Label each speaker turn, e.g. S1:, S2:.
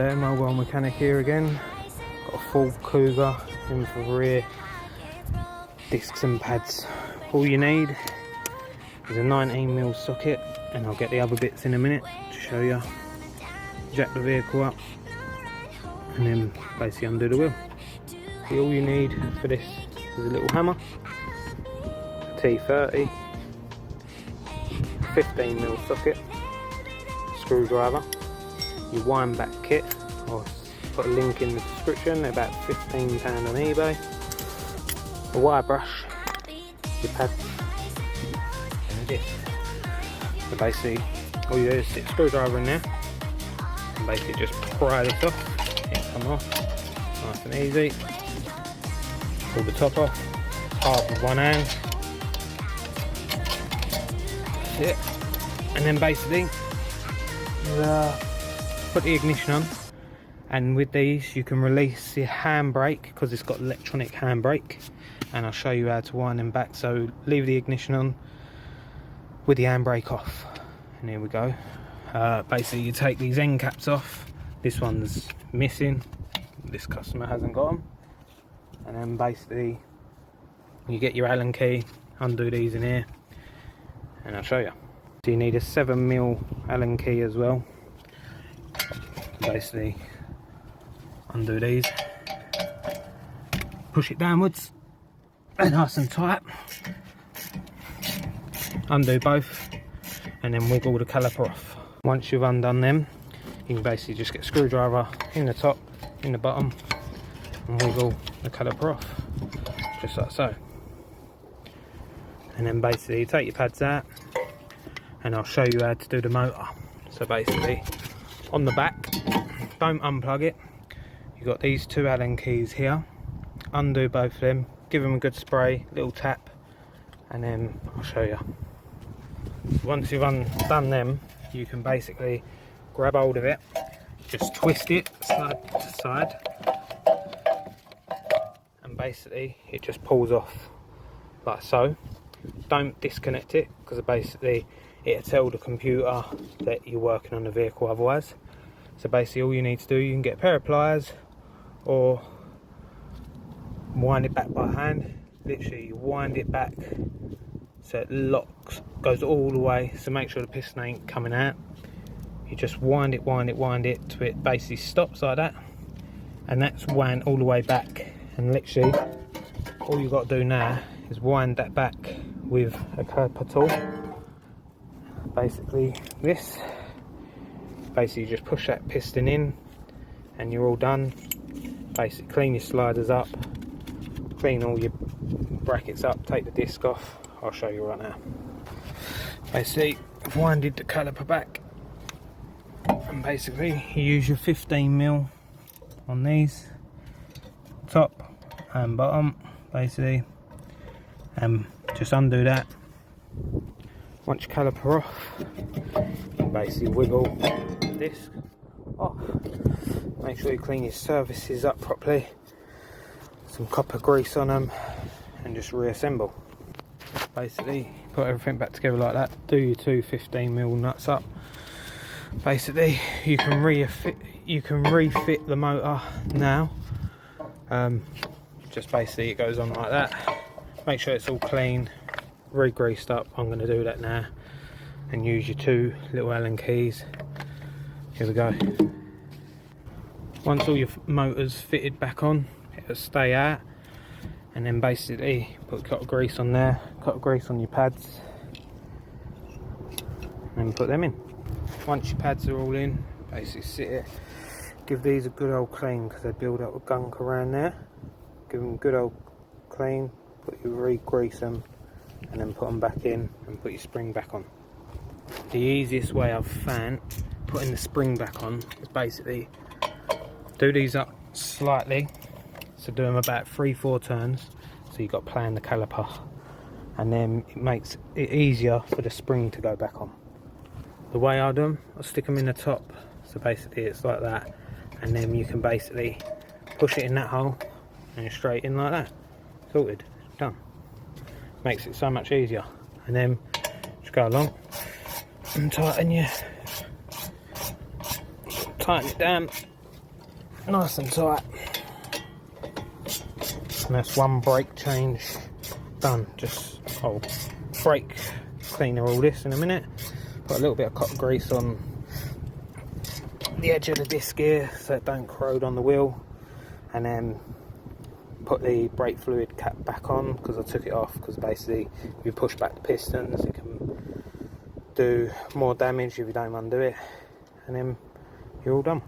S1: There, mobile mechanic here again. Got a full Kuga in for rear discs and pads. All you need is a 19mm socket, and I'll get the other bits in a minute to show you. Jack the vehicle up and then basically undo the wheel. So all you need for this is a little hammer, a T30, 15mm socket, screwdriver, your wind back kit. I'll put a link in the description. They're about £15 on eBay. A wire brush, your pads, and this. So basically all you do is stick a screwdriver in there and basically just pry this off. It come off nice and easy. Pull the top off, hard with one hand. That's it. And then basically put the ignition on, and with these you can release the handbrake because it's got electronic handbrake, and I'll show you how to wind them back. So leave the ignition on with the handbrake off, and here we go. Basically you take these end caps off. This one's missing, this customer hasn't got them, and then basically you get your Allen key, undo these in here, and I'll show you. So you need a 7mm Allen key as well. Basically undo these, push it downwards and nice and tight, undo both, and then wiggle the caliper off. Once you've undone them, you can basically just get a screwdriver in the top, in the bottom, and wiggle the caliper off, just like so. And then basically you take your pads out, and I'll show you how to do the motor. So basically on the back, don't unplug it, you've got these two Allen keys here. Undo both of them, give them a good spray, little tap, and then I'll show you. Once you've done them, you can basically grab hold of it, just twist it side to side, and basically it just pulls off like so. Don't disconnect it because basically it'll tell the computer that you're working on the vehicle otherwise. So basically all you need to do, you can get a pair of pliers or wind it back by hand. Literally you wind it back so it locks, goes all the way, so make sure the piston ain't coming out. You just wind it till it basically stops like that, and that's wound all the way back. And literally all you've got to do now is wind that back with a caliper tool. Basically this, basically you just push that piston in and you're all done. Basically clean your sliders up, clean all your brackets up, take the disc off. I'll show you right now. Basically I've winded the caliper back, and basically you use your 15mm on these, top and bottom basically, and just undo that. Once your caliper off, you basically wiggle the disc off. Make sure you clean your surfaces up properly, some copper grease on them, and just reassemble. Basically put everything back together like that. Do your two 15mm nuts up. Basically you can refit the motor now. Just basically it goes on like that. Make sure it's all clean, re-greased up. I'm going to do that now, and use your two little Allen keys. Here we go. Once all your motors fitted back on, it'll stay out, and then basically put copper grease on there, copper grease on your pads, and put them in. Once your pads are all in, basically sit it, give these a good old clean because they build up with gunk around there. Give them a good old clean, re-grease them, and then put them back in and put your spring back on. The easiest way I've found putting the spring back on is basically do these up slightly, so do them about 3-4 turns, so you've got to play in the caliper, and then it makes it easier for the spring to go back on. The way I do them, I stick them in the top, so basically it's like that, and then you can basically push it in that hole and you're straight in like that. Sorted, done. Makes it so much easier. And then just go along and tighten it down nice and tight. And that's one brake change done. Just I'll brake cleaner all this in a minute. Put a little bit of copper grease on the edge of the disc here so it don't corrode on the wheel, and then put the brake fluid cap back on because I took it off, because basically if you push back the pistons it can do more damage if you don't undo it, and then you're all done.